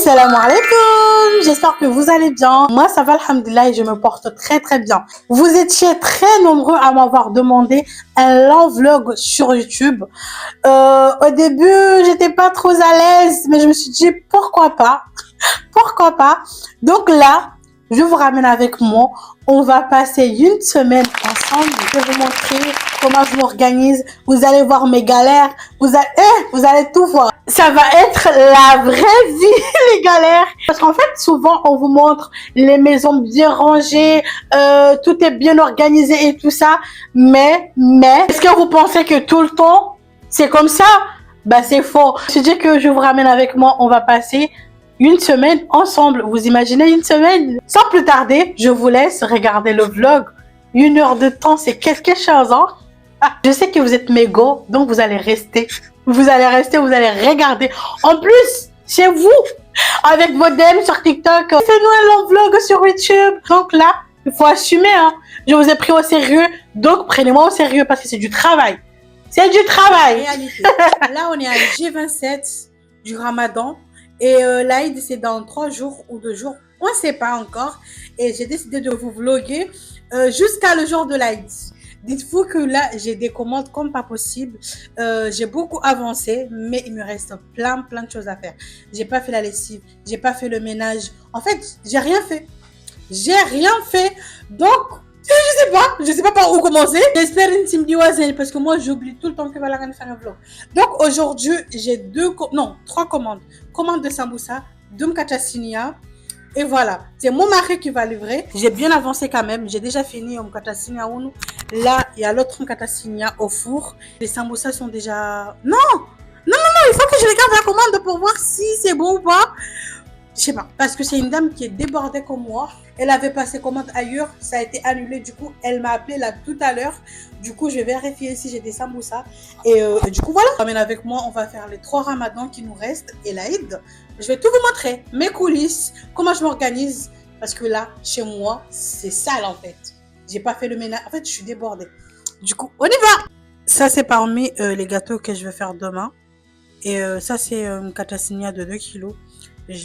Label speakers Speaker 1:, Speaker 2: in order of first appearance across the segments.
Speaker 1: Salam alaikum, j'espère que vous allez bien. Moi ça va alhamdoulilah et je me porte très très bien. Vous étiez très nombreux à m'avoir demandé un long vlog sur YouTube. Au début j'étais pas trop à l'aise mais je me suis dit pourquoi pas. Pourquoi pas. Donc là je vous ramène avec moi. On va passer une semaine ensemble. Je vais vous montrer comment je m'organise. Vous allez voir mes galères. Vous allez tout voir. Ça va être la vraie vie, les galères. Parce qu'en fait, souvent, on vous montre les maisons bien rangées, tout est bien organisé et tout ça. Mais, est-ce que vous pensez que tout le temps, c'est comme ça? Bah, c'est faux. Je dis que je vous ramène avec moi. On va passer une semaine ensemble. Vous imaginez une semaine? Sans plus tarder, je vous laisse regarder le vlog. 1 heure de temps, c'est quelque chose, hein? Ah, je sais que vous êtes méga, donc vous allez rester. Vous allez regarder. En plus, chez vous, avec vos DM sur TikTok, faites-nous un long vlog sur YouTube. Donc là, il faut assumer, hein. Je vous ai pris au sérieux, donc prenez-moi au sérieux parce que c'est du travail. C'est du travail. Réalité. Là, on est à G27 du Ramadan. Et l'Aïd, c'est dans 3 jours ou 2 jours. On ne sait pas encore. Et j'ai décidé de vous vlogger jusqu'à le jour de l'Aïd. Dites-vous que là, j'ai des commandes comme pas possible. J'ai beaucoup avancé, mais il me reste plein de choses à faire. J'ai pas fait la lessive, j'ai pas fait le ménage. En fait, j'ai rien fait. Donc, je sais pas par où commencer. J'espère une team Diwazen parce que moi, j'oublie tout le temps que Valagan faire un vlog. Donc, aujourd'hui, j'ai 3 commandes. Commande de sambusa, 2 mkatassinia. Et voilà, c'est mon mari qui va livrer. J'ai bien avancé quand même. J'ai déjà fini au mkatassinia. Là, il y a l'autre mkatassinia au four. Les sambusa sont déjà... Non, il faut que je regarde la commande pour voir si c'est bon ou pas. Je sais pas, parce que c'est une dame qui est débordée comme moi. Elle avait passé commande ailleurs, ça a été annulé. Du coup, elle m'a appelé là tout à l'heure. Du coup, je vais vérifier si j'ai des samoussas. Et du coup, voilà. Ramène avec moi, on va faire les 3 ramadans qui nous restent et l'Aïd. Je vais tout vous montrer, mes coulisses, comment je m'organise. Parce que là, chez moi, c'est sale en fait. J'ai pas fait le ménage. En fait, je suis débordée. Du coup, on y va. Ça, c'est parmi les gâteaux que je vais faire demain. Et ça, c'est une catassinia de 2 kilos.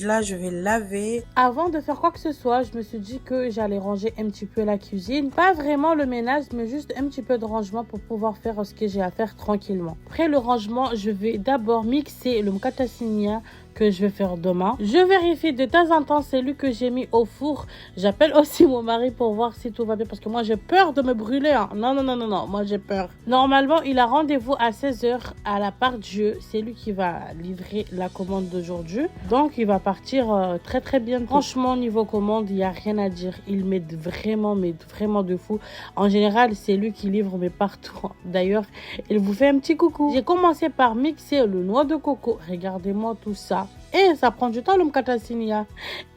Speaker 1: Là, je vais laver. Avant de faire quoi que ce soit, je me suis dit que j'allais ranger un petit peu la cuisine. Pas vraiment le ménage, mais juste un petit peu de rangement pour pouvoir faire ce que j'ai à faire tranquillement. Après le rangement, je vais d'abord mixer le mkatassinia que je vais faire demain. Je vérifie de temps en temps celui que j'ai mis au four. J'appelle aussi mon mari pour voir si tout va bien parce que moi j'ai peur de me brûler. Hein. Non, moi j'ai peur. Normalement, il a rendez-vous à 16h à la part Dieu. C'est lui qui va livrer la commande d'aujourd'hui. Donc il va partir très bien. Franchement, niveau commande, il n'y a rien à dire. Il m'aide vraiment de fou. En général, c'est lui qui livre mais partout. D'ailleurs, il vous fait un petit coucou. J'ai commencé par mixer le noix de coco. Regardez-moi tout ça. Et ça prend du temps le mkatassinia.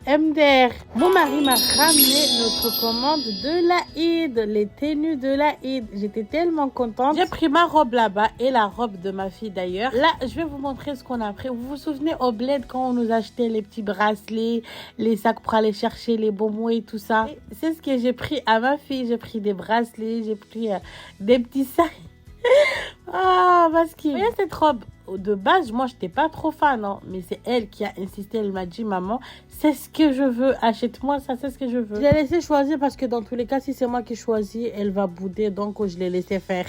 Speaker 1: MDR. Mon mari m'a ramené notre commande de l'Aïd, les tenues de l'Aïd. J'étais tellement contente. J'ai pris ma robe là-bas et la robe de ma fille d'ailleurs. Là, je vais vous montrer ce qu'on a pris. Vous vous souvenez au bled quand on nous achetait les petits bracelets, les sacs pour aller chercher les bonbons et tout ça. C'est ce que j'ai pris à ma fille. J'ai pris des bracelets, j'ai pris des petits sacs. Ah, parce que voyez cette robe de base, moi j'étais pas trop fan, hein, mais c'est elle qui a insisté. Elle m'a dit maman, c'est ce que je veux, achète-moi ça, c'est ce que je veux. Je l'ai laissé choisir parce que dans tous les cas, si c'est moi qui choisis, elle va bouder, donc je l'ai laissé faire.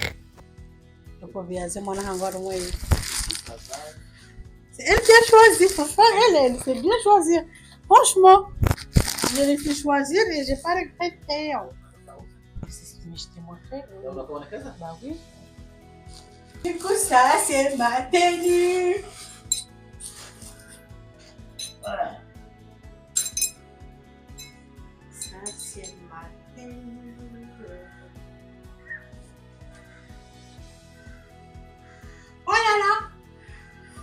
Speaker 1: C'est elle qui a choisi, franchement, elle sait bien choisir. Franchement, je l'ai laissé choisir et j'ai pas regretté. C'est ce que je t'ai montré. Bah oui. Du coup, ça, c'est ma tenue. Voilà. Ça, c'est ma tenue. Oh là là.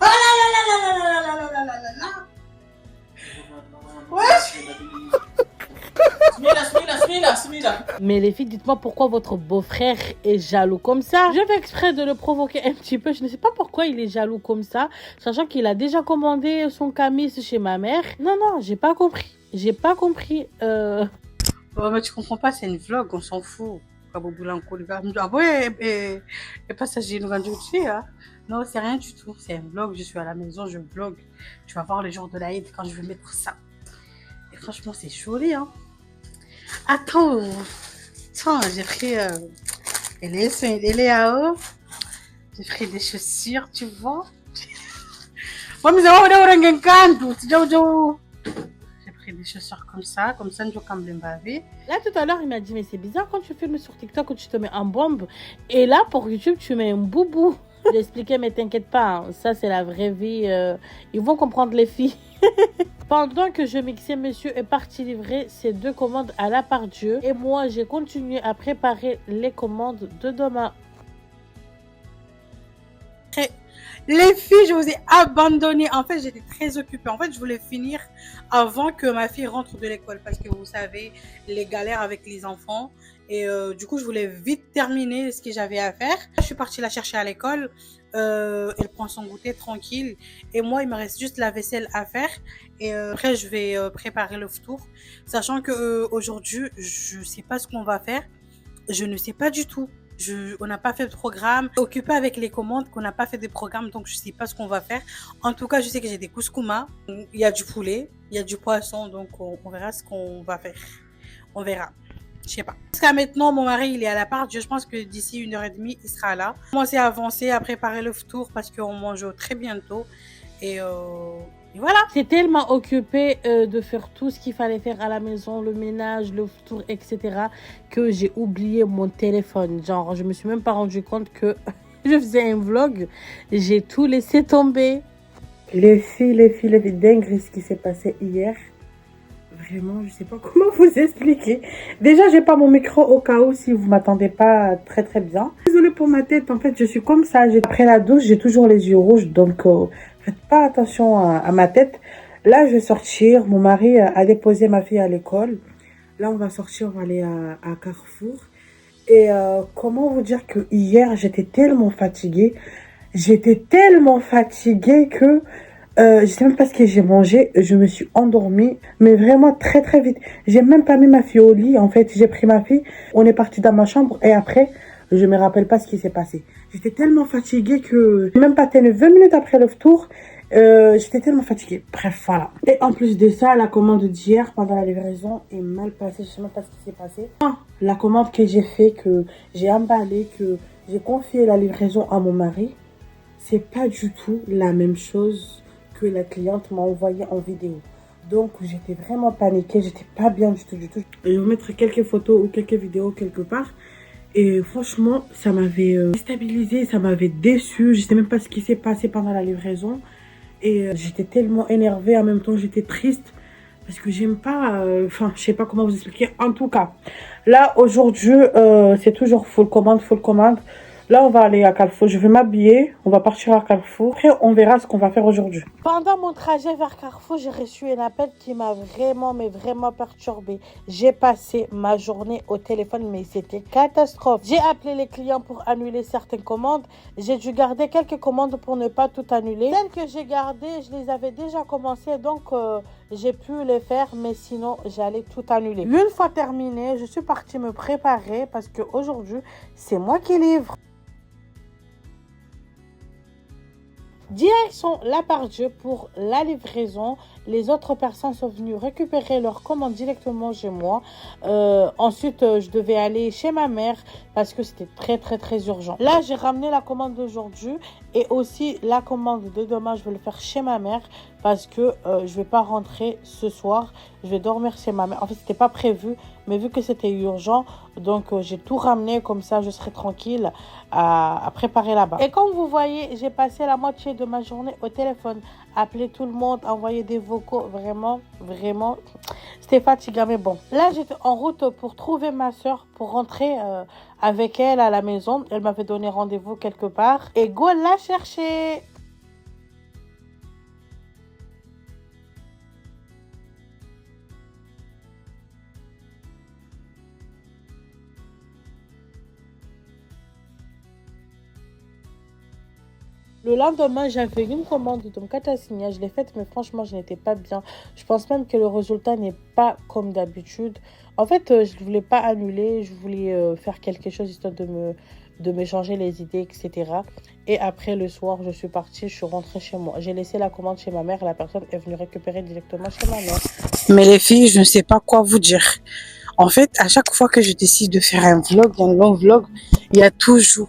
Speaker 1: Oh là là là là là là là là là là là. Mais les filles, dites-moi pourquoi votre beau-frère est jaloux comme ça. Je fais exprès de le provoquer un petit peu. Je ne sais pas pourquoi il est jaloux comme ça, sachant qu'il a déjà commandé son camis chez ma mère. Non, j'ai pas compris. Oh, mais tu comprends pas, c'est une vlog, on s'en fout. Et passager nous rendre dessus, hein. Non, c'est rien du tout. C'est un vlog. Je suis à la maison, je vlog. Tu vas voir le jour de l'Aïd quand je vais mettre ça. Et franchement, c'est joli, hein. Attends, attends, j'ai pris. Elle est à haut. J'ai pris des chaussures, tu vois. J'ai pris des chaussures comme ça, je peux me baver.
Speaker 2: Là, tout à l'heure, il m'a dit, mais c'est bizarre quand tu filmes sur TikTok que tu te mets en bombe. Et là, pour YouTube, tu mets un boubou. J'ai expliqué, mais t'inquiète pas, hein, ça, c'est la vraie vie. Ils vont comprendre les filles. Pendant que je mixais, monsieur est parti livrer ses 2 commandes à la part Dieu. Et moi, j'ai continué à préparer les commandes de demain.
Speaker 1: Les filles, je vous ai abandonné. En fait, j'étais très occupée. En fait, je voulais finir avant que ma fille rentre de l'école parce que vous savez, les galères avec les enfants. Et du coup, je voulais vite terminer ce que j'avais à faire. Je suis partie la chercher à l'école. Elle prend son goûter tranquille. Et moi, il me reste juste la vaisselle à faire. Et après, je vais préparer le tour. Sachant que aujourd'hui, je sais pas ce qu'on va faire. Je ne sais pas du tout. On n'a pas fait de programme. Occupé avec les commandes, qu'on n'a pas fait de programme, donc je ne sais pas ce qu'on va faire. En tout cas, je sais que j'ai des couscous. Il y a du poulet, il y a du poisson, donc on verra ce qu'on va faire. On verra. Je sais pas. Jusqu'à maintenant, mon mari, il est à la part. Je pense que d'ici 1h30, il sera là. Commencer à avancer, à préparer le tour parce qu'on mange très bientôt. Et voilà.
Speaker 2: C'est tellement occupé de faire tout ce qu'il fallait faire à la maison, le ménage, le tour, etc., que j'ai oublié mon téléphone. Genre, je me suis même pas rendu compte que je faisais un vlog. J'ai tout laissé tomber.
Speaker 3: Les filles, dingue ce qui s'est passé hier. Vraiment, je sais pas comment vous expliquer. Déjà, j'ai pas mon micro au cas où si vous m'attendez pas très très bien. Désolée pour ma tête, en fait, je suis comme ça. Après la douche, j'ai toujours les yeux rouges, donc faites pas attention à ma tête. Là, je vais sortir. Mon mari a déposé ma fille à l'école. Là, on va sortir, on va aller à Carrefour. Et comment vous dire que hier, j'étais tellement fatiguée. J'étais tellement fatiguée que je sais même pas ce que j'ai mangé. Je me suis endormie, mais vraiment très très vite. J'ai même pas mis ma fille au lit. En fait, j'ai pris ma fille. On est parti dans ma chambre et après, je me rappelle pas ce qui s'est passé. J'étais tellement fatiguée que même pas tenu 20 minutes après le tour. J'étais tellement fatiguée. Bref, voilà. Et en plus de ça, la commande d'hier pendant la livraison est mal passée. Je sais même pas ce qui s'est passé. La commande que j'ai fait, que j'ai emballé, que j'ai confié la livraison à mon mari, c'est pas du tout la même chose que la cliente m'a envoyé en vidéo. Donc, j'étais vraiment paniquée. J'étais pas bien du tout, du tout. Je vais vous mettre quelques photos ou quelques vidéos quelque part. Et franchement, ça m'avait déstabilisée, ça m'avait déçue. Je sais même pas ce qui s'est passé pendant la livraison. Et j'étais tellement énervée. En même temps, j'étais triste. Parce que j'aime pas... Enfin, je sais pas comment vous expliquer. En tout cas, là, aujourd'hui, c'est toujours full commande, full commande. Là, on va aller à Carrefour. Je vais m'habiller. On va partir à Carrefour. Après, on verra ce qu'on va faire aujourd'hui.
Speaker 2: Pendant mon trajet vers Carrefour, j'ai reçu un appel qui m'a vraiment, mais vraiment perturbée. J'ai passé ma journée au téléphone, mais c'était catastrophe. J'ai appelé les clients pour annuler certaines commandes. J'ai dû garder quelques commandes pour ne pas tout annuler. Celles que j'ai gardées, je les avais déjà commencées, donc j'ai pu les faire, mais sinon, j'allais tout annuler. Une fois terminé, je suis partie me préparer parce qu'aujourd'hui, c'est moi qui livre. Direction la part Dieu pour la livraison. Les autres personnes sont venues récupérer leur commande directement chez moi. Ensuite, je devais aller chez ma mère parce que c'était très très très urgent. Là, j'ai ramené la commande d'aujourd'hui et aussi la commande de demain. Je vais le faire chez ma mère parce que je vais pas rentrer ce soir. Je vais dormir chez ma mère. En fait, c'était pas prévu, mais vu que c'était urgent, donc j'ai tout ramené comme ça, je serai tranquille à préparer là-bas. Et comme vous voyez, j'ai passé la moitié de ma journée au téléphone, appeler tout le monde, envoyer des vocaux, vraiment, vraiment, c'était fatigant, mais bon. Là, j'étais en route pour trouver ma soeur, pour rentrer avec elle à la maison. Elle m'avait donné rendez-vous quelque part. Et go la chercher. Le lendemain, j'avais une commande de Mkata-Signa. Je l'ai faite, mais franchement, je n'étais pas bien. Je pense même que le résultat n'est pas comme d'habitude. En fait, je ne voulais pas annuler. Je voulais faire quelque chose histoire de me de m'échanger les idées, etc. Et après, le soir, je suis partie, je suis rentrée chez moi. J'ai laissé la commande chez ma mère, la personne est venue récupérer directement chez ma mère.
Speaker 1: Mais les filles, je ne sais pas quoi vous dire. En fait, à chaque fois que je décide de faire un vlog, un long vlog, il y a toujours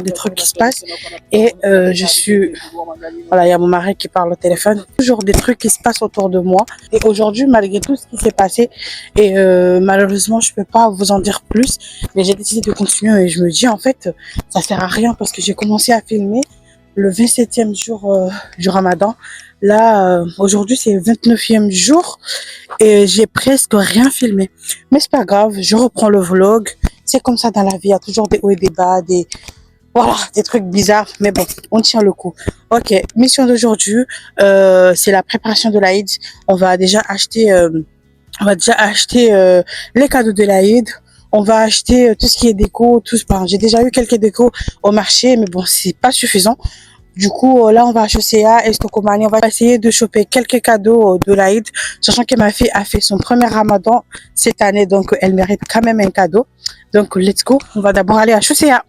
Speaker 1: des trucs qui se passent. Et voilà, il y a mon mari qui parle au téléphone. Toujours des trucs qui se passent autour de moi. Et aujourd'hui, malgré tout ce qui s'est passé, et malheureusement, je peux pas vous en dire plus, mais j'ai décidé de continuer. Et je me dis, en fait, ça sert à rien parce que j'ai commencé à filmer le 27e jour du Ramadan. Là, aujourd'hui, c'est le 29e jour et j'ai presque rien filmé. Mais c'est pas grave, je reprends le vlog. C'est comme ça dans la vie, il y a toujours des hauts et des bas, voilà, des trucs bizarres. Mais bon, on tient le coup. Ok, mission d'aujourd'hui, c'est la préparation de l'Aïd. On va déjà acheter, les cadeaux de l'Aïd. On va acheter tout ce qui est déco, tout. Enfin, j'ai déjà eu quelques décos au marché, mais bon, c'est pas suffisant. Du coup, là, on va à HCA et Stokomani. On va essayer de choper quelques cadeaux de l'Aïd, sachant que ma fille a fait son premier Ramadan cette année, donc elle mérite quand même un cadeau. Donc, let's go. On va d'abord aller à HCA.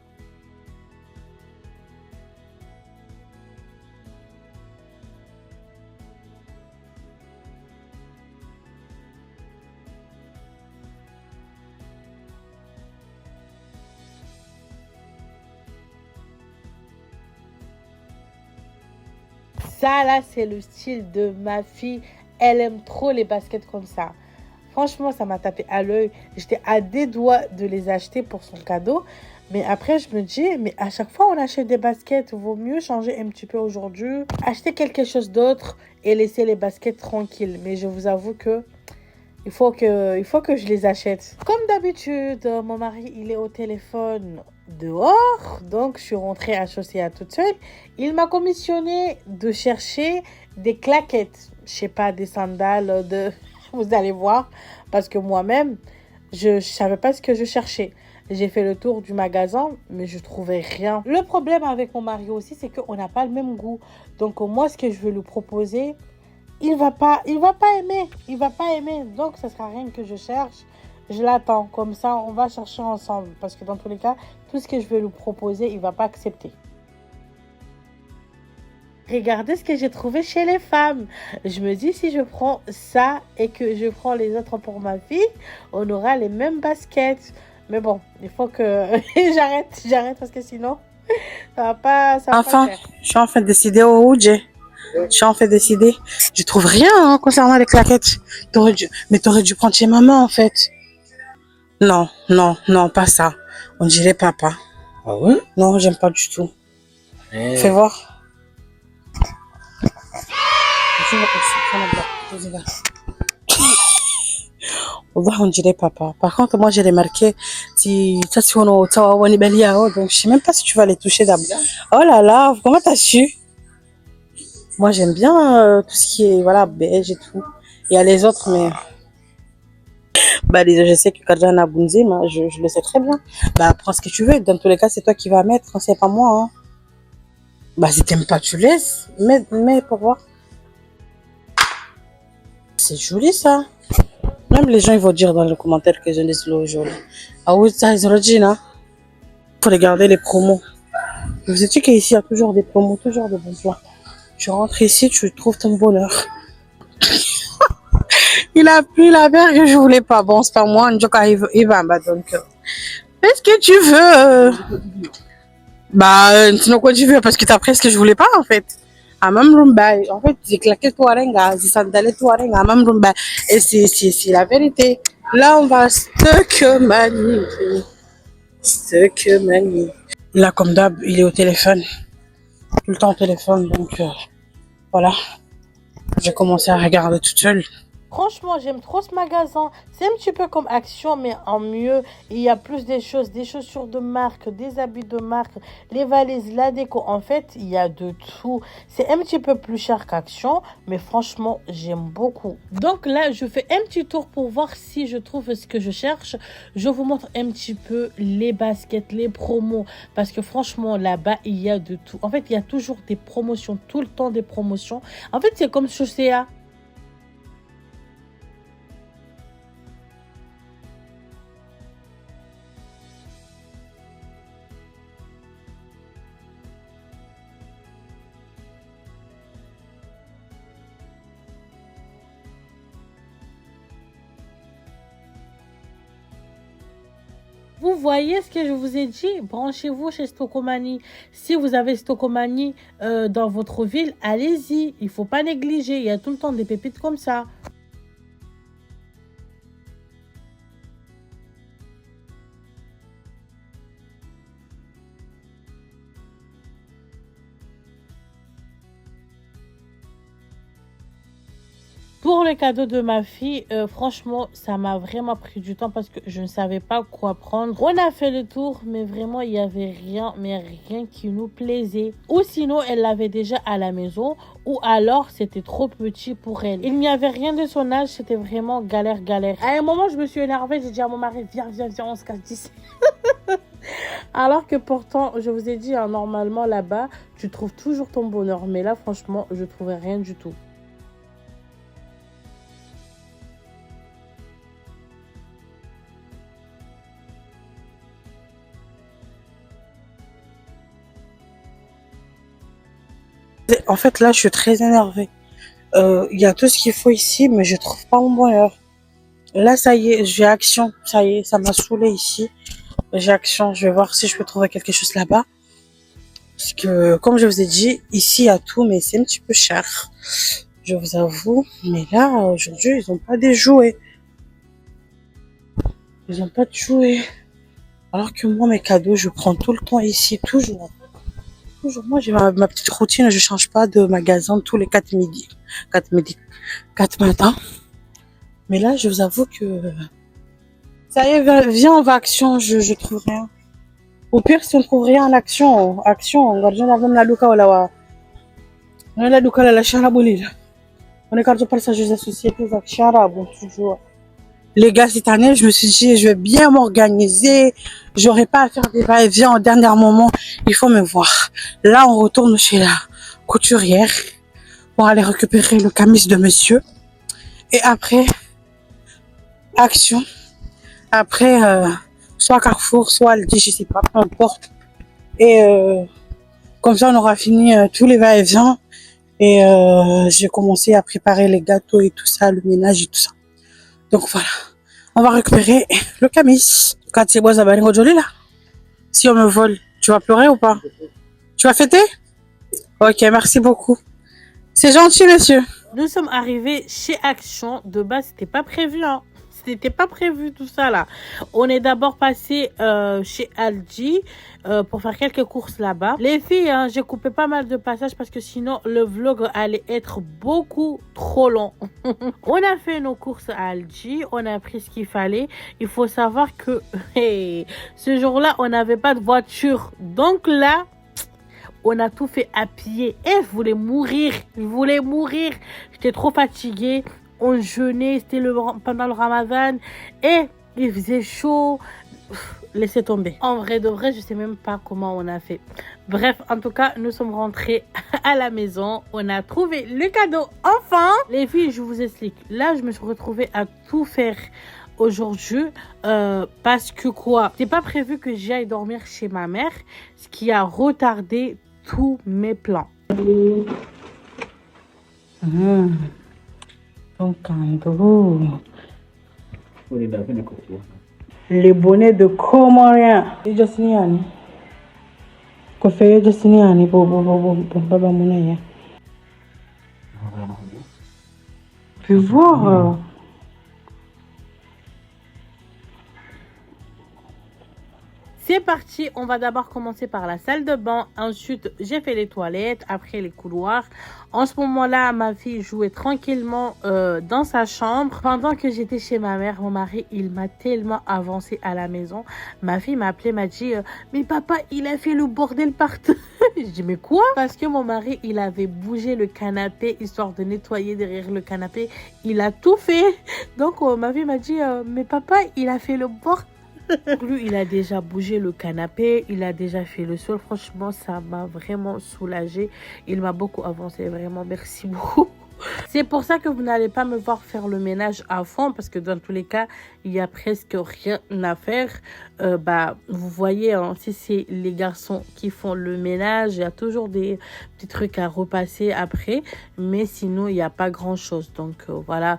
Speaker 2: Ça, là, c'est le style de ma fille. Elle aime trop les baskets comme ça. Franchement, ça m'a tapé à l'œil. J'étais à des doigts de les acheter pour son cadeau. Mais après, je me dis, mais à chaque fois, on achète des baskets. Vaut mieux changer un petit peu aujourd'hui. Acheter quelque chose d'autre et laisser les baskets tranquilles. Mais je vous avoue que il faut que je les achète. Comme d'habitude, mon mari, il est au téléphone dehors. Donc, je suis rentrée à Chaussea toute seule. Il m'a commissionné de chercher des claquettes. Je sais pas, des sandales, vous allez voir. Parce que moi-même, je savais pas ce que je cherchais. J'ai fait le tour du magasin, mais je trouvais rien. Le problème avec mon mari aussi, c'est qu'on n'a pas le même goût. Donc, moi, ce que je veux lui proposer, il va pas aimer. Donc, ça sera rien que je cherche. Je l'attends. Comme ça, on va chercher ensemble. Parce que dans tous les cas, tout ce que je vais lui proposer, il va pas accepter. Regardez ce que j'ai trouvé chez les femmes. Je me dis, si je prends ça et que je prends les autres pour ma fille, on aura les mêmes baskets. Mais bon, il faut que j'arrête parce que sinon, ça va pas
Speaker 1: Enfin,
Speaker 2: faire.
Speaker 1: je suis en train de décider au Oudje. Je suis en train de décider. Je trouve rien concernant les claquettes. Mais t'aurais dû prendre chez maman en fait. Non, pas ça. On dirait papa.
Speaker 4: Ah ouais?
Speaker 1: Non, j'aime pas du tout. Fais voir. On dirait papa. Par contre, moi j'ai remarqué si ça se fait donc je sais même pas si tu vas les toucher d'abord. Oh là là, comment t'as su? Moi j'aime bien tout ce qui est voilà beige et tout. Il y a les autres mais bah déjà je sais que Kadjana Bunzi, je le sais très bien. Bah prends ce que tu veux. Dans tous les cas c'est toi qui vas mettre, c'est pas moi. Hein. Bah si t'aimes pas tu laisses. Mais pour voir. C'est joli ça. Même les gens ils vont dire dans les commentaires que je laisse l'eau joli. Ah oui ça ils Regina. Faut regarder les promos. Vous savez qu'ici il y a toujours des promos, toujours de bons plans. Tu rentres ici, tu trouves ton bonheur. Il a pris la verre que je voulais pas. Bon, c'est pas moi, Njoka il va bah donc. Fais ce que tu veux. Sinon quoi tu veux parce que t'as pris ce que je voulais pas en fait. À même rumba, en fait, j'ai claqué Touarenga, j'ai sandalé Touarenga, à même rumba. Et c'est la vérité. Là, on va ce que manie. Là, comme d'hab, il est au téléphone. Tout le temps au téléphone, donc voilà. J'ai commencé à regarder toute seule.
Speaker 2: Franchement, j'aime trop ce magasin. C'est un petit peu comme Action, mais en mieux. Il y a plus des choses, des chaussures de marque, des habits de marque, les valises, la déco. En fait, il y a de tout. C'est un petit peu plus cher qu'Action, mais franchement, j'aime beaucoup. Donc là, je fais un petit tour pour voir si je trouve ce que je cherche. Je vous montre un petit peu les baskets, les promos, parce que franchement, là-bas, il y a de tout. En fait, il y a toujours des promotions, tout le temps des promotions. En fait, c'est comme Chaussea. Vous voyez ce que je vous ai dit? Branchez-vous chez Stocomanie. Si vous avez Stocomanie dans votre ville, allez-y. Il ne faut pas négliger. Il y a tout le temps des pépites comme ça. Pour le cadeau de ma fille, franchement, ça m'a vraiment pris du temps parce que je ne savais pas quoi prendre. On a fait le tour, mais vraiment, il n'y avait rien, mais rien qui nous plaisait. Ou sinon, elle l'avait déjà à la maison, ou alors c'était trop petit pour elle. Il n'y avait rien de son âge, c'était vraiment galère. À un moment, je me suis énervée, j'ai dit à mon mari, viens, on se casse d'ici. Alors que pourtant, je vous ai dit, hein, normalement, là-bas, tu trouves toujours ton bonheur. Mais là, franchement, je trouvais rien du tout.
Speaker 3: En fait, là, je suis très énervée. Il y a tout ce qu'il faut ici, mais je trouve pas mon bonheur. Là, ça y est, j'ai Action. Ça y est, ça m'a saoulé ici. J'ai Action. Je vais voir si je peux trouver quelque chose là-bas. Parce que, comme je vous ai dit, ici, il y a tout, mais c'est un petit peu cher. Je vous avoue. Mais là, aujourd'hui, ils ont pas des jouets. Ils ont pas de jouets. Alors que moi, mes cadeaux, je prends tout le temps ici, toujours. Toujours. Moi, j'ai ma petite routine. Je change pas de magasin tous les 4 midi. 4 matins. Mais là, je vous avoue que ça y est, viens, on va Action, je trouve rien. Au pire, si on trouve rien à Action, on va rejoindre la Luca ou la Luca, la Charabouli. On est quand on parle ça, jeux associés, plus avec Charabou, toujours. Les gars, cette année, je me suis dit, je vais bien m'organiser. J'aurai pas à faire des va-et-vient au dernier moment. Il faut me voir. Là, on retourne chez la couturière pour aller récupérer le camis de monsieur. Et après, Action. Après, soit Carrefour, soit Aldi, je sais pas, peu importe. Et comme ça, on aura fini tous les va-et-vient. Et j'ai commencé à préparer les gâteaux et tout ça, le ménage et tout ça. Donc voilà, on va récupérer le camis. Quand c'est beau, ça va aller joli là. Si on me vole, tu vas pleurer ou pas? Tu vas fêter? Ok, merci beaucoup. C'est gentil, monsieur.
Speaker 2: Nous sommes arrivés chez Action. De base, c'était pas prévu, hein. C'était pas prévu tout ça là. On est d'abord passé chez Aldi pour faire quelques courses là-bas. Les filles, hein, j'ai coupé pas mal de passages parce que sinon le vlog allait être beaucoup trop long. On a fait nos courses à Aldi, on a pris ce qu'il fallait. Il faut savoir que ce jour-là, on n'avait pas de voiture. Donc là, on a tout fait à pied. Et je voulais mourir. J'étais trop fatiguée. On jeûnait, c'était pendant le Ramadan. Et il faisait chaud. Laissez tomber. En vrai de vrai, je sais même pas comment on a fait. Bref, en tout cas, nous sommes rentrés à la maison. On a trouvé le cadeau. Enfin, les filles, je vous explique. Là, je me suis retrouvée à tout faire aujourd'hui parce que quoi, c'était pas prévu que j'aille dormir chez ma mère, ce qui a retardé tous mes plans.
Speaker 3: Ton cadeau. Les bonnets de Comorien. Et Justiniani. Kofe Justiniani pour Baba Mounaya. Tu vois.
Speaker 2: C'est parti, on va d'abord commencer par la salle de bain. Ensuite, j'ai fait les toilettes, après les couloirs. En ce moment-là, ma fille jouait tranquillement dans sa chambre. Pendant que j'étais chez ma mère, mon mari, il m'a tellement avancé à la maison. Ma fille m'a appelé, m'a dit « Mais papa, il a fait le bordel partout !» Je dis « Mais quoi ?» Parce que mon mari, il avait bougé le canapé, histoire de nettoyer derrière le canapé. Il a tout fait. Donc, ma fille m'a dit « Mais papa, il a fait le bordel !» Lui, il a déjà bougé le canapé, il a déjà fait le sol. Franchement, ça m'a vraiment soulagée. Il m'a beaucoup avancé, vraiment, merci beaucoup. C'est pour ça que vous n'allez pas me voir faire le ménage à fond, parce que dans tous les cas, il y a presque rien à faire. Vous voyez, hein, si c'est les garçons qui font le ménage, il y a toujours des petits trucs à repasser après. Mais sinon, il n'y a pas grand-chose. Donc, voilà.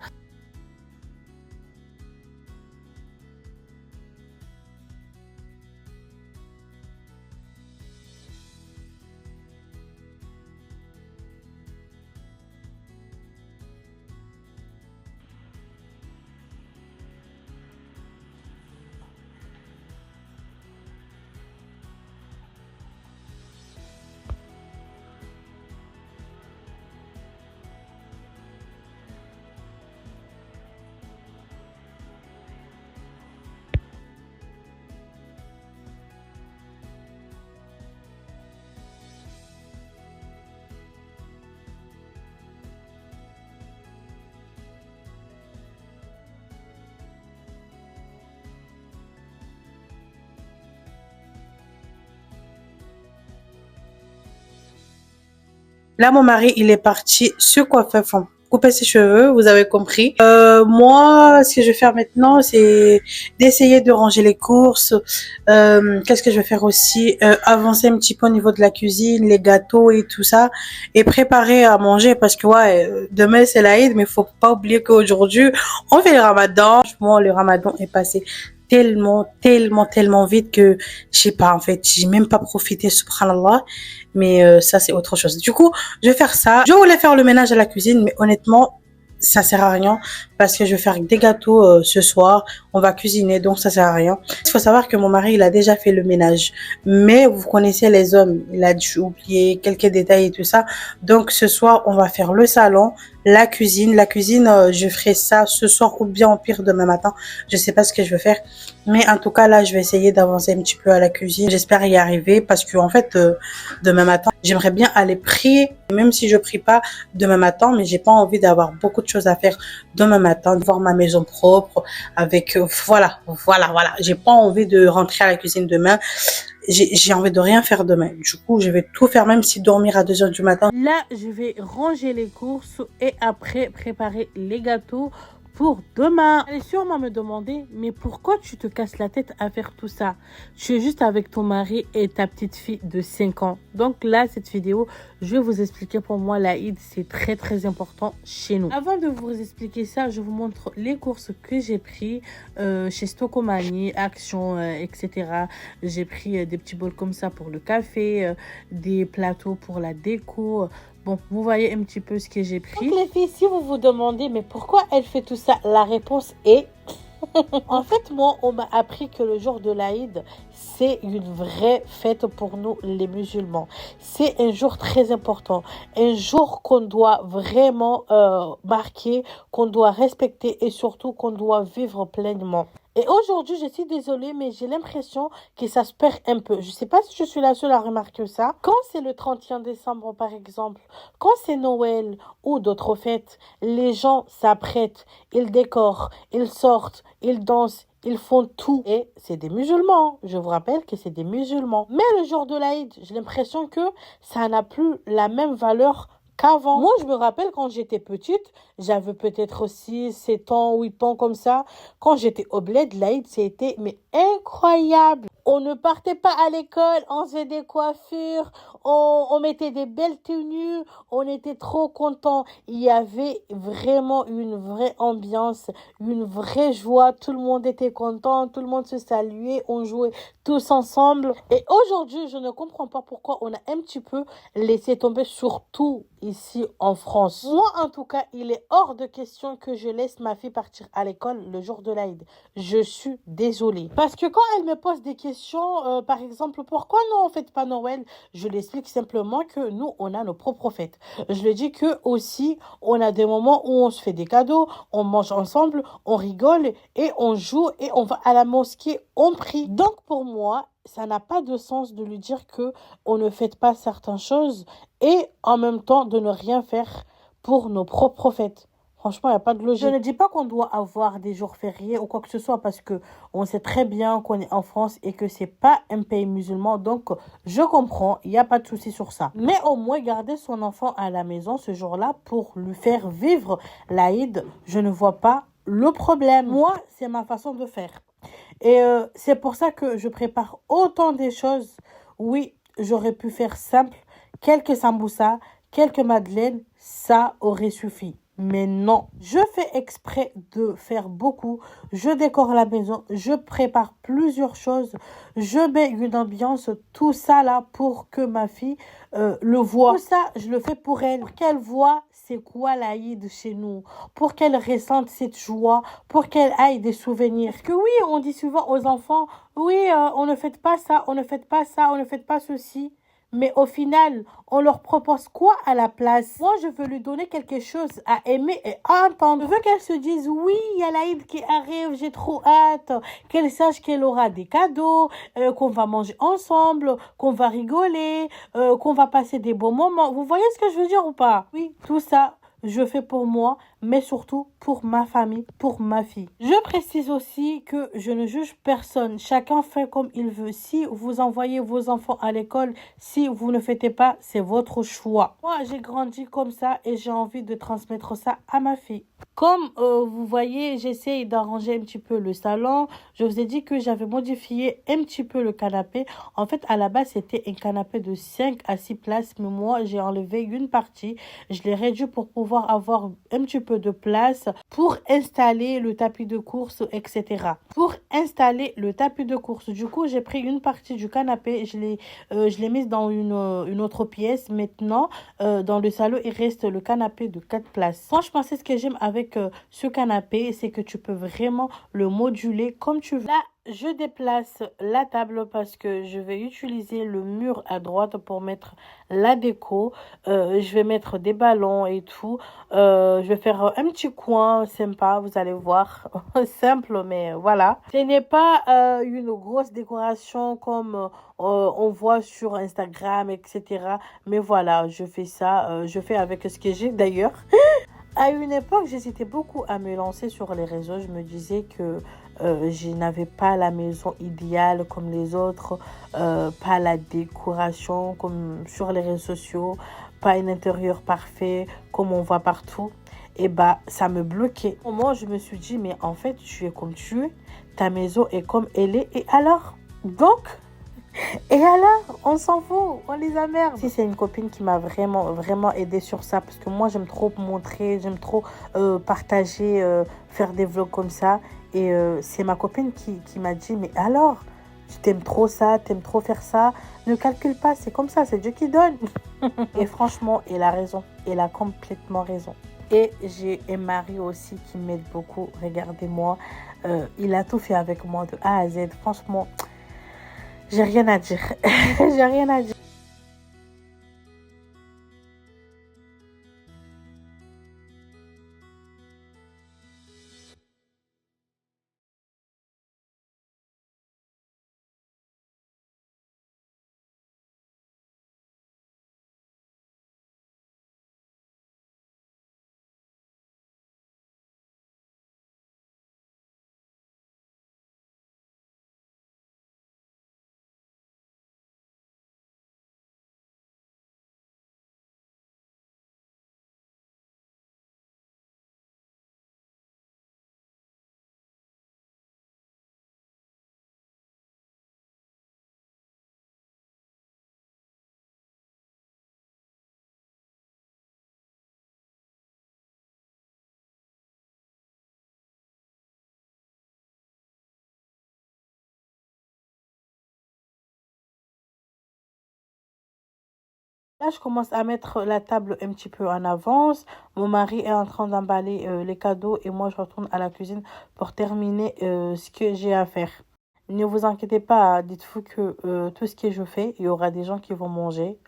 Speaker 3: Là, mon mari, il est parti se coiffer, enfin, couper ses cheveux, vous avez compris. Moi, ce que je vais faire maintenant, c'est d'essayer de ranger les courses. Qu'est-ce que je vais faire aussi? Avancer un petit peu au niveau de la cuisine, les gâteaux et tout ça, et préparer à manger parce que ouais, demain c'est l'Aïd, mais faut pas oublier qu'aujourd'hui on fait le Ramadan. Franchement, le Ramadan est passé tellement vite que je sais pas en fait, j'ai même pas profité, subhanallah. Mais ça c'est autre chose. Du coup, je vais faire ça. Je voulais faire le ménage à la cuisine, mais honnêtement, ça sert à rien parce que je vais faire des gâteaux ce soir. On va cuisiner, donc ça sert à rien. Il faut savoir que mon mari, il a déjà fait le ménage. Mais vous connaissez les hommes, il a dû oublier quelques détails et tout ça. Donc ce soir, on va faire le salon, la cuisine. La cuisine, je ferai ça ce soir ou bien au pire demain matin. Je sais pas ce que je veux faire. Mais en tout cas, là, je vais essayer d'avancer un petit peu à la cuisine. J'espère y arriver parce que en fait, demain matin, j'aimerais bien aller prier, même si je prie pas demain matin, mais j'ai pas envie d'avoir beaucoup de choses à faire demain matin, de voir ma maison propre avec, voilà. J'ai pas envie de rentrer à la cuisine demain. J'ai envie de rien faire demain. Du coup, je vais tout faire, même si dormir à 2 heures du matin.
Speaker 2: Là, je vais ranger les courses et après préparer les gâteaux pour demain. Allez sûrement me demander, mais pourquoi tu te casses la tête à faire tout ça? Tu es juste avec ton mari et ta petite fille de 5 ans. Donc là, cette vidéo, je vais vous expliquer pour moi l'Aïd, c'est très important chez nous. Avant de vous expliquer ça, je vous montre les courses que j'ai pris chez Stokomani, Action, etc. J'ai pris des petits bols comme ça pour le café, des plateaux pour la déco. Bon, vous voyez un petit peu ce que j'ai pris. Donc les filles, si vous vous demandez, mais pourquoi elle fait tout ça? La réponse est... En fait, moi, on m'a appris que le jour de l'Aïd, c'est une vraie fête pour nous, les musulmans. C'est un jour très important. Un jour qu'on doit vraiment marquer, qu'on doit respecter et surtout qu'on doit vivre pleinement. Et aujourd'hui, je suis désolée, mais j'ai l'impression que ça se perd un peu. Je ne sais pas si je suis la seule à remarquer ça. Quand c'est le 31 décembre, par exemple, quand c'est Noël ou d'autres fêtes, les gens s'apprêtent, ils décorent, ils sortent, ils dansent, ils font tout. Et c'est des musulmans. Je vous rappelle que c'est des musulmans. Mais le jour de l'Aïd, j'ai l'impression que ça n'a plus la même valeur qu'avant. Moi, je me rappelle quand j'étais petite, j'avais peut-être aussi 7 ans, 8 ans comme ça. Quand j'étais au bled, l'Aïd, c'était mais incroyable. On ne partait pas à l'école, on faisait des coiffures, on mettait des belles tenues, on était trop contents. Il y avait vraiment une vraie ambiance, une vraie joie. Tout le monde était content, tout le monde se saluait, on jouait tous ensemble. Et aujourd'hui, je ne comprends pas pourquoi on a un petit peu laissé tomber, surtout ici en France. Moi, en tout cas, il est hors de question que je laisse ma fille partir à l'école le jour de l'Aïd. Je suis désolée. Parce que quand elle me pose des questions, par exemple, pourquoi nous on ne fête pas Noël? Je lui explique simplement que nous, on a nos propres fêtes. Je lui dis que aussi, on a des moments où on se fait des cadeaux, on mange ensemble, on rigole et on joue et on va à la mosquée, on prie. Donc pour moi, ça n'a pas de sens de lui dire que on ne fête pas certaines choses et en même temps de ne rien faire pour nos propres fêtes. Franchement, il n'y a pas de logique. Je ne dis pas qu'on doit avoir des jours fériés ou quoi que ce soit parce que on sait très bien qu'on est en France et que c'est pas un pays musulman. Donc, je comprends, il n'y a pas de souci sur ça. Mais au moins, garder son enfant à la maison ce jour-là pour lui faire vivre l'Aïd, je ne vois pas le problème. Moi, c'est ma façon de faire. Et c'est pour ça que je prépare autant des choses. Oui, j'aurais pu faire simple, quelques sambusa, quelques madeleines, ça aurait suffi. Mais non, je fais exprès de faire beaucoup. Je décore la maison, je prépare plusieurs choses. Je mets une ambiance, tout ça là pour que ma fille le voit. Tout ça, je le fais pour elle, pour qu'elle voit c'est quoi l'Aïd chez nous, pour qu'elle ressente cette joie, pour qu'elle aille des souvenirs. Parce que oui, on dit souvent aux enfants, oui, on ne fête pas ça, on ne fête pas ça, on ne fête pas ceci. Mais au final, on leur propose quoi à la place? Moi, je veux lui donner quelque chose à aimer et à entendre. Je veux qu'elle se dise, oui, il y a l'Aïd qui arrive, j'ai trop hâte. Qu'elle sache qu'elle aura des cadeaux, qu'on va manger ensemble, qu'on va rigoler, qu'on va passer des bons moments. Vous voyez ce que je veux dire ou pas? Oui, tout ça, je fais pour moi, mais surtout pour ma famille, pour ma fille. Je précise aussi que je ne juge personne. Chacun fait comme il veut. Si vous envoyez vos enfants à l'école, si vous ne faites pas, c'est votre choix. Moi, j'ai grandi comme ça et j'ai envie de transmettre ça à ma fille. Comme vous voyez, j'essaye d'arranger un petit peu le salon. Je vous ai dit que j'avais modifié un petit peu le canapé. En fait, à la base, c'était un canapé de 5 à 6 places, mais moi, j'ai enlevé une partie. Je l'ai réduit pour pouvoir avoir un petit peu de place pour installer le tapis de course, etc. Pour installer le tapis de course, du coup, j'ai pris une partie du canapé, je l'ai mise dans une autre pièce. Maintenant, dans le salon, il reste le canapé de 4 places. Franchement, c'est ce que j'aime avec ce canapé, c'est que tu peux vraiment le moduler comme tu veux. Là, je déplace la table parce que je vais utiliser le mur à droite pour mettre la déco. Je vais mettre des ballons et tout. Je vais faire un petit coin sympa, vous allez voir. Simple, mais voilà. Ce n'est pas une grosse décoration comme on voit sur Instagram, etc. Mais voilà, je fais ça. Je fais avec ce que j'ai d'ailleurs. À une époque, j'hésitais beaucoup à me lancer sur les réseaux. Je me disais que je n'avais pas la maison idéale comme les autres, pas la décoration comme sur les réseaux sociaux, pas un intérieur parfait comme on voit partout. Et bah, ça me bloquait. Au moment, je me suis dit, mais en fait, tu es comme tu es, ta maison est comme elle est, et alors? Donc, et alors, on s'en fout, on les emmerde. Si c'est une copine qui m'a vraiment aidé sur ça, parce que moi j'aime trop montrer, j'aime trop partager, faire des vlogs comme ça. Et c'est ma copine qui m'a dit, mais alors, tu t'aimes trop ça, t'aimes trop faire ça, ne calcule pas, c'est comme ça, c'est Dieu qui donne. Et franchement, elle a raison, elle a complètement raison. Et j'ai un mari aussi qui m'aide beaucoup, regardez-moi, il a tout fait avec moi de A à Z, franchement. J'ai rien à dire. J'ai rien à dire. Là, je commence à mettre la table un petit peu en avance. Mon mari est en train d'emballer les cadeaux et moi, je retourne à la cuisine pour terminer ce que j'ai à faire. Ne vous inquiétez pas, dites-vous que tout ce que je fais, il y aura des gens qui vont manger.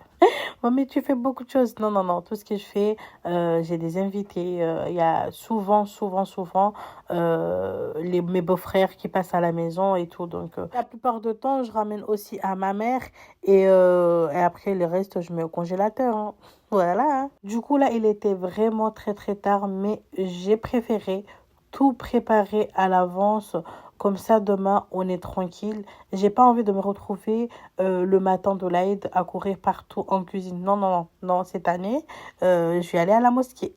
Speaker 2: Oh, mais tu fais beaucoup de choses. Non, non, non. Tout ce que je fais, j'ai des invités. Il y a souvent mes beaux-frères qui passent à la maison et tout. Donc, la plupart du temps, je ramène aussi à ma mère. Et après, le reste, je mets au congélateur. Hein. Voilà. Hein. Du coup, là, il était vraiment très tard. Mais j'ai préféré tout préparer à l'avance. Comme ça, demain, on est tranquille. J'ai pas envie de me retrouver le matin de l'Aïd à courir partout en cuisine. Non, non, non, non. Cette année, je vais aller à la mosquée.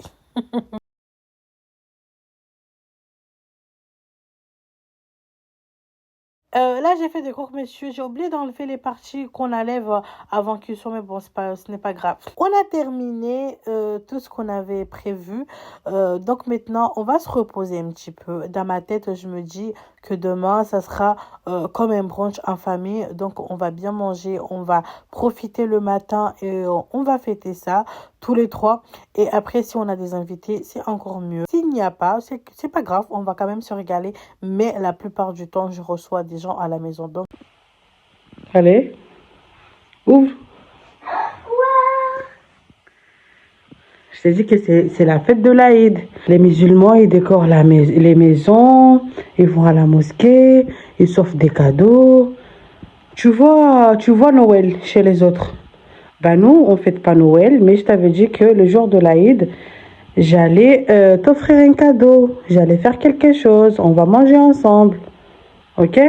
Speaker 2: Là, j'ai fait des croque monsieur. J'ai oublié d'enlever les parties qu'on enlève avant cuisson, mais bon, ce n'est pas grave. On a terminé tout ce qu'on avait prévu. Donc maintenant, on va se reposer un petit peu. Dans ma tête, je me dis que demain, ça sera comme un brunch en famille. Donc, on va bien manger, on va profiter le matin et on va fêter ça tous les trois. Et après, si on a des invités, c'est encore mieux. S'il n'y a pas, c'est pas grave, on va quand même se régaler. Mais la plupart du temps, je reçois des gens à la maison. Donc,
Speaker 3: Allez, ouvre. Je t'ai dit que c'est la fête de l'Aïd. Les musulmans, ils décorent les maisons, ils vont à la mosquée, ils s'offrent des cadeaux. Tu vois Noël chez les autres. Ben nous, on ne fête pas Noël, mais je t'avais dit que le jour de l'Aïd, j'allais t'offrir un cadeau, j'allais faire quelque chose, on va manger ensemble, ok?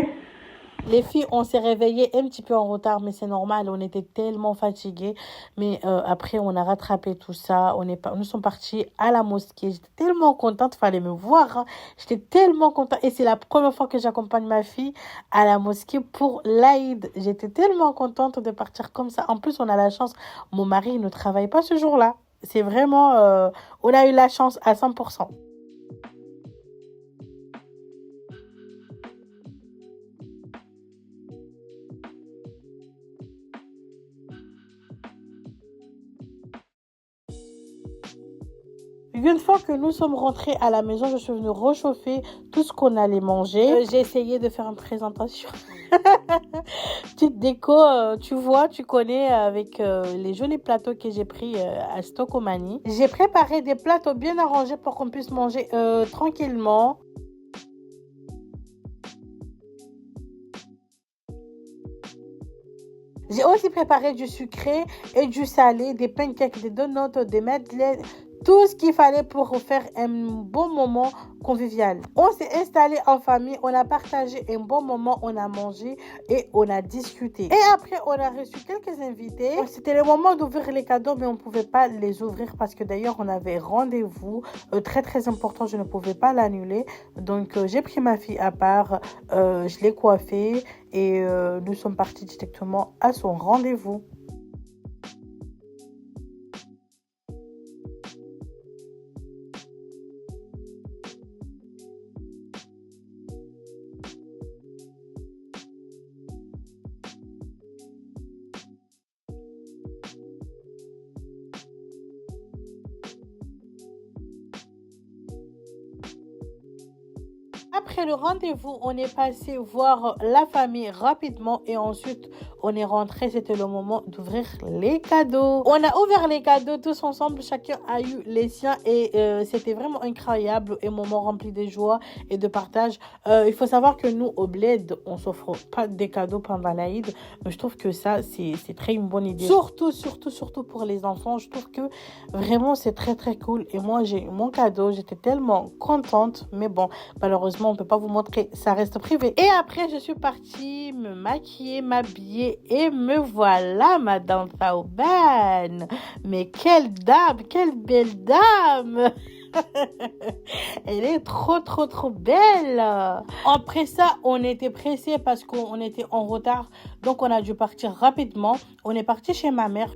Speaker 2: Les filles, on s'est réveillées un petit peu en retard, mais c'est normal, on était tellement fatiguées. Mais après, on a rattrapé tout ça. Nous sommes partis à la mosquée. J'étais tellement contente, fallait me voir, hein. J'étais tellement contente. Et c'est la première fois que j'accompagne ma fille à la mosquée pour l'Aïd. J'étais tellement contente de partir comme ça. En plus, on a la chance, mon mari ne travaille pas ce jour-là. C'est vraiment, on a eu la chance à 100%. Une fois que nous sommes rentrés à la maison, je suis venue réchauffer tout ce qu'on allait manger. J'ai essayé de faire une présentation. Petite déco, tu vois, tu connais avec les jolis plateaux que j'ai pris à Stockomanie. J'ai préparé des plateaux bien arrangés pour qu'on puisse manger tranquillement. J'ai aussi préparé du sucré et du salé, des pancakes, des donuts, des madeleines, tout ce qu'il fallait pour faire un bon moment convivial. On s'est installé en famille, on a partagé un bon moment, on a mangé et on a discuté. Et après, on a reçu quelques invités. C'était le moment d'ouvrir les cadeaux, mais on ne pouvait pas les ouvrir parce que d'ailleurs, on avait rendez-vous très très important, je ne pouvais pas l'annuler. Donc, j'ai pris ma fille à part, je l'ai coiffée et nous sommes partis directement à son rendez-vous. Après le rendez-vous, on est passé voir la famille rapidement et ensuite on est rentré. C'était le moment d'ouvrir les cadeaux. On a ouvert les cadeaux tous ensemble, chacun a eu les siens et c'était vraiment incroyable, un moment rempli de joie et de partage. Il faut savoir que nous au bled, on s'offre pas des cadeaux pendant l'Aïd, mais je trouve que ça c'est très une bonne idée. Surtout pour les enfants, je trouve que vraiment c'est très très cool. Et moi j'ai eu mon cadeau, j'étais tellement contente, mais bon, malheureusement on peut pas vous montrer, ça reste privé. Et après je suis partie me maquiller, m'habiller et me voilà Madame Thaouban. Mais quelle dame, quelle belle dame. Elle est trop belle. Après ça, on était pressés parce qu'on était en retard. Donc on a dû partir rapidement. On est parti chez ma mère.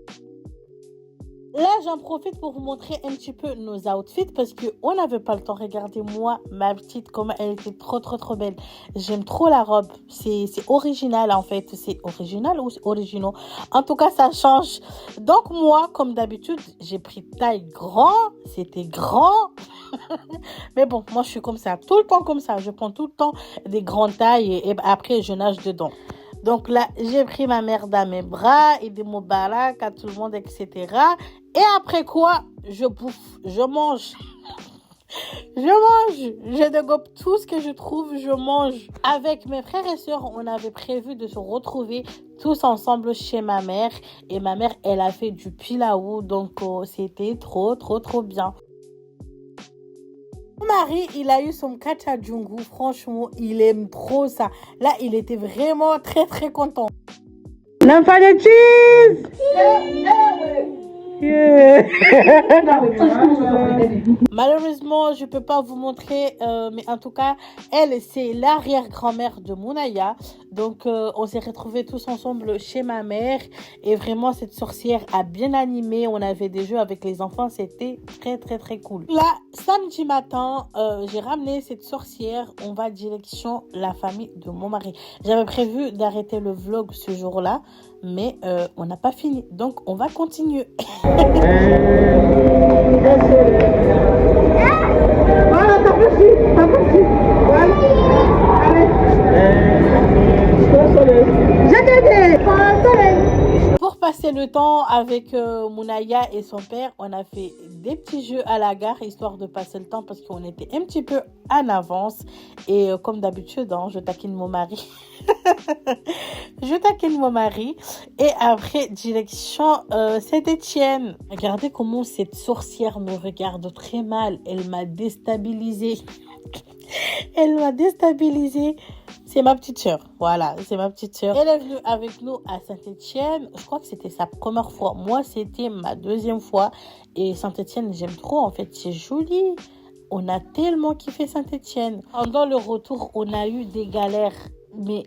Speaker 2: Là, j'en profite pour vous montrer un petit peu nos outfits parce qu'on n'avait pas le temps. Regardez-moi, ma petite, comment elle était trop belle. J'aime trop la robe. C'est original en fait. C'est original ou c'est original? En tout cas, ça change. Donc moi, comme d'habitude, j'ai pris taille grand. C'était grand. Mais bon, moi, je suis comme ça. Tout le temps comme ça. Je prends tout le temps des grandes tailles et après, je nage dedans. Donc là, j'ai pris ma mère dans mes bras et des mobarak à tout le monde, etc. Et après quoi, je bouffe, je mange. Je dégope tout ce que je trouve, je mange. Avec mes frères et sœurs, on avait prévu de se retrouver tous ensemble chez ma mère. Et ma mère, elle a fait du pilaou, donc c'était trop bien. Mon mari, il a eu son kachadjungu. Franchement, il aime trop ça. Là, il était vraiment très content.
Speaker 3: L'enfant de cheese! Yeah.
Speaker 2: Malheureusement, je peux pas vous montrer, mais en tout cas, elle, c'est l'arrière-grand-mère de Mounaya. Donc, on s'est retrouvés tous ensemble chez ma mère. Et vraiment, cette sorcière a bien animé. On avait des jeux avec les enfants. C'était très cool. Là, samedi matin, j'ai ramené cette sorcière. On va direction la famille de mon mari. J'avais prévu d'arrêter le vlog ce jour-là, mais on n'a pas fini. Donc, on va continuer.
Speaker 3: Voilà, t'as pas su. Voilà.
Speaker 2: Pour passer le temps avec Mounaya et son père, on a fait des petits jeux à la gare, histoire de passer le temps, parce qu'on était un petit peu en avance. Et comme d'habitude, hein, je taquine mon mari. Je taquine mon mari. Et après, direction Saint-Étienne. Regardez comment cette sorcière me regarde très mal. Elle m'a déstabilisée. Elle m'a déstabilisée. C'est ma petite sœur. Voilà, c'est ma petite sœur. Elle est venue avec nous à Saint-Étienne. Je crois que c'était sa première fois. Moi, c'était ma deuxième fois. Et Saint-Étienne, j'aime trop. En fait, c'est joli. On a tellement kiffé Saint-Étienne. Pendant le retour, on a eu des galères. Mais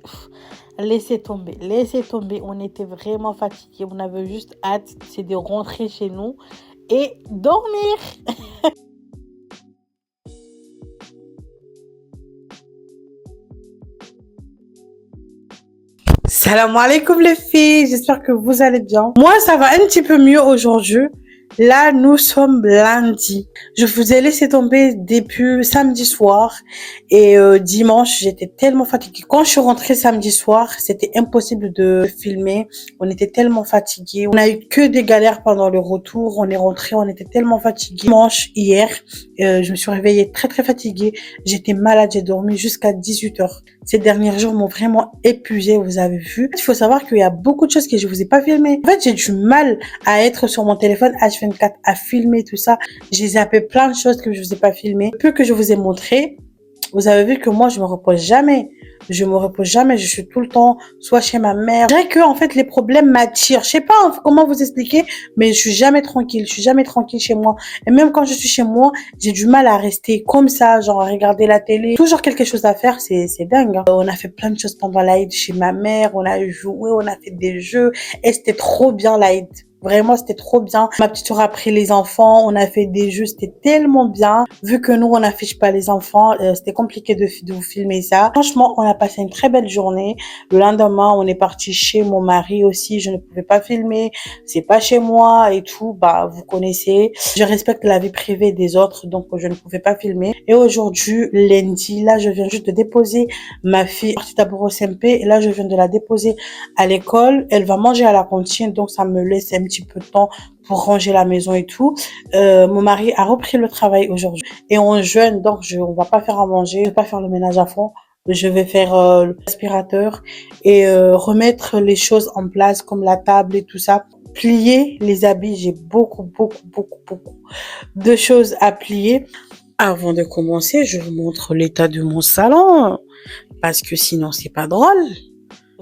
Speaker 2: laissez tomber, laissez tomber. On était vraiment fatigués. On avait juste hâte, c'est de rentrer chez nous et dormir.
Speaker 1: Salam alaikum les filles, j'espère que vous allez bien. Moi, ça va un petit peu mieux aujourd'hui. Là, nous sommes lundi. Je vous ai laissé tomber depuis samedi soir et dimanche, j'étais tellement fatiguée. Quand je suis rentrée samedi soir, c'était impossible de filmer. On était tellement fatigués. On a eu que des galères pendant le retour. On est rentré, on était tellement fatigués. Dimanche, hier, je me suis réveillée très très fatiguée. J'étais malade, j'ai dormi jusqu'à 18h. Ces derniers jours m'ont vraiment épuisée, vous avez vu. Il faut savoir qu'il y a beaucoup de choses que je vous ai pas filmées. En fait, j'ai du mal à être sur mon téléphone H24, à filmer tout ça. J'ai zappé plein de choses que je vous ai pas filmées. Le peu que je vous ai montré, vous avez vu que moi, je me repose jamais. Je me repose jamais. Je suis tout le temps soit chez ma mère. Je dirais que, en fait, les problèmes m'attirent. Je sais pas comment vous expliquer, mais je suis jamais tranquille. Je suis jamais tranquille chez moi. Et même quand je suis chez moi, j'ai du mal à rester comme ça, genre à regarder la télé. Toujours quelque chose à faire, c'est dingue. Hein. On a fait plein de choses pendant l'Aïd chez ma mère. On a joué, on a fait des jeux. Et c'était trop bien l'Aïd. Vraiment, c'était trop bien. Ma petite soeur a pris les enfants, on a fait des jeux, c'était tellement bien. Vu que nous, on n'affiche pas les enfants, c'était compliqué de vous filmer ça. Franchement, on a passé une très belle journée. Le lendemain, on est parti chez mon mari aussi. Je ne pouvais pas filmer. C'est pas chez moi et tout. Bah, vous connaissez. Je respecte la vie privée des autres, donc je ne pouvais pas filmer. Et aujourd'hui, lundi, là, je viens juste de déposer ma fille partie d'abord au CMP. Et là, je viens de la déposer à l'école. Elle va manger à la cantine, donc ça me laisse un petit peu de temps pour ranger la maison et tout. Mon mari a repris le travail aujourd'hui et on jeûne, donc on va pas faire à manger, je vais pas faire le ménage à fond. Je vais faire l'aspirateur et remettre les choses en place comme la table et tout ça. Plier les habits, j'ai beaucoup de choses à plier. Avant de commencer, je vous montre l'état de mon salon parce que sinon c'est pas drôle.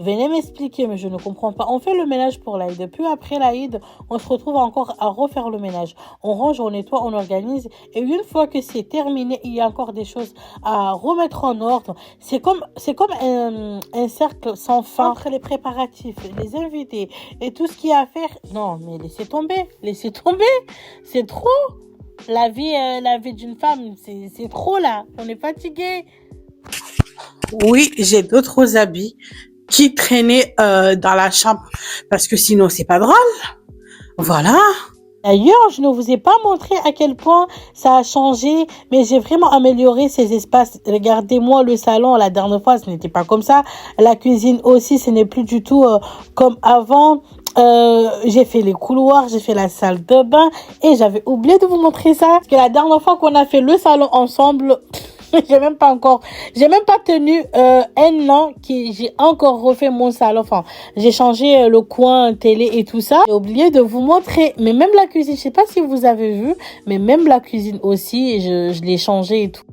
Speaker 2: Venez m'expliquer, mais je ne comprends pas. On fait le ménage pour l'Aïd. Puis après l'Aïd, on se retrouve encore à refaire le ménage. On range, on nettoie, on organise. Et une fois que c'est terminé, il y a encore des choses à remettre en ordre. C'est comme un cercle sans fin entre les préparatifs, les invités et tout ce qu'il y a à faire. Non, mais laissez tomber, laissez tomber. C'est trop. La vie d'une femme, c'est trop là. On est fatigué.
Speaker 1: Oui, j'ai d'autres habits qui traînaient dans la chambre parce que sinon c'est pas drôle. Voilà.
Speaker 2: D'ailleurs, je ne vous ai pas montré à quel point ça a changé, mais j'ai vraiment amélioré ces espaces. Regardez-moi le salon, la dernière fois, ce n'était pas comme ça. La cuisine aussi, ce n'est plus du tout comme avant. J'ai fait les couloirs, j'ai fait la salle de bain et j'avais oublié de vous montrer ça. Parce que la dernière fois qu'on a fait le salon ensemble, j'ai même pas tenu un an que j'ai encore refait mon salon. Enfin, j'ai changé le coin télé et tout ça. J'ai oublié de vous montrer. Mais même la cuisine, je sais pas si vous avez vu, mais même la cuisine aussi, je l'ai changé et tout.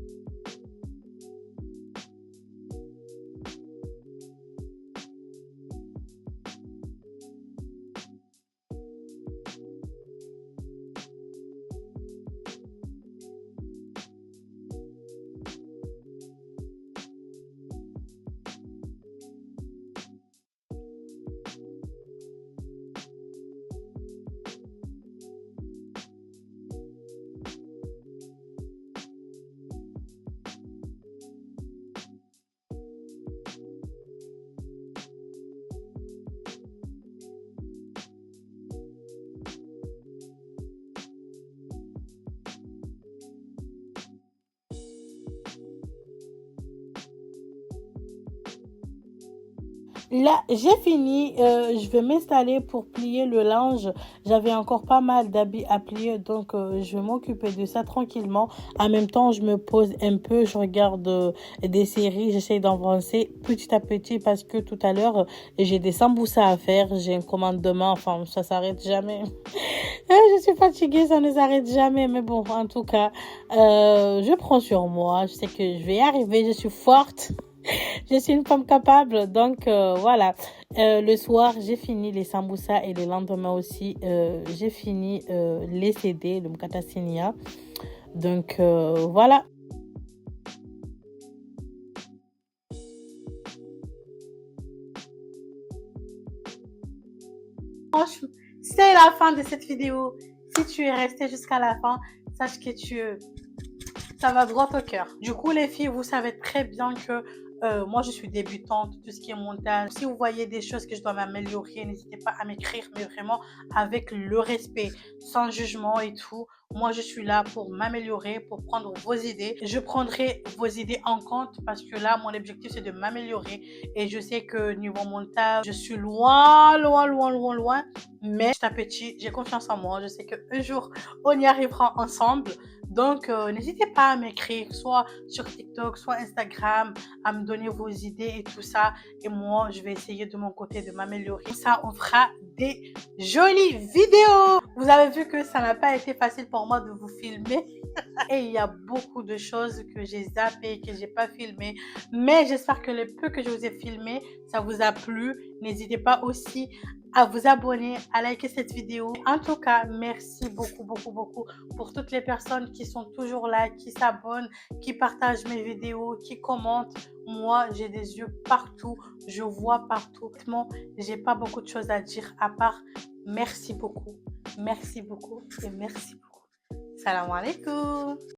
Speaker 2: Là, j'ai fini. Je vais m'installer pour plier le linge. J'avais encore pas mal d'habits à plier, donc je vais m'occuper de ça tranquillement. En même temps, je me pose un peu, je regarde des séries, j'essaye d'avancer petit à petit parce que tout à l'heure, j'ai des sambussas à faire. J'ai une commande demain, enfin, ça s'arrête jamais. Je suis fatiguée, ça ne s'arrête jamais. Mais bon, en tout cas, je prends sur moi. Je sais que je vais y arriver, je suis forte. Je suis une femme capable, donc voilà. Le soir, j'ai fini les sambussas et le lendemain aussi, j'ai fini les CD, le Mkata Sinia. Donc voilà.
Speaker 1: Franchement, c'est la fin de cette vidéo. Si tu es resté jusqu'à la fin, sache que ça va droit au cœur. Du coup, les filles, vous savez très bien que moi, je suis débutante, tout ce qui est montage. Si vous voyez des choses que je dois m'améliorer, n'hésitez pas à m'écrire, mais vraiment avec le respect, sans jugement et tout. Moi, je suis là pour m'améliorer, pour prendre vos idées. Je prendrai vos idées en compte parce que là, mon objectif, c'est de m'améliorer. Et je sais que niveau montage, je suis loin, loin, loin, loin, loin. Mais petit à petit, j'ai confiance en moi. Je sais qu'un jour, on y arrivera ensemble. Donc, n'hésitez pas à m'écrire, soit sur TikTok, soit Instagram, à me donner vos idées et tout ça. Et moi, je vais essayer de mon côté de m'améliorer. Comme ça, on fera des jolies vidéos. Vous avez vu que ça n'a pas été facile pour moi de vous filmer. Et il y a beaucoup de choses que j'ai zappées, que j'ai pas filmées. Mais j'espère que le peu que je vous ai filmé, ça vous a plu. N'hésitez pas aussi à vous abonner, à liker cette vidéo. En tout cas, merci beaucoup, beaucoup, beaucoup pour toutes les personnes qui sont toujours là, qui s'abonnent, qui partagent mes vidéos, qui commentent. Moi, j'ai des yeux partout, je vois partout. Honnêtement, j'ai pas beaucoup de choses à dire à part merci beaucoup et merci beaucoup. Salam alaikum.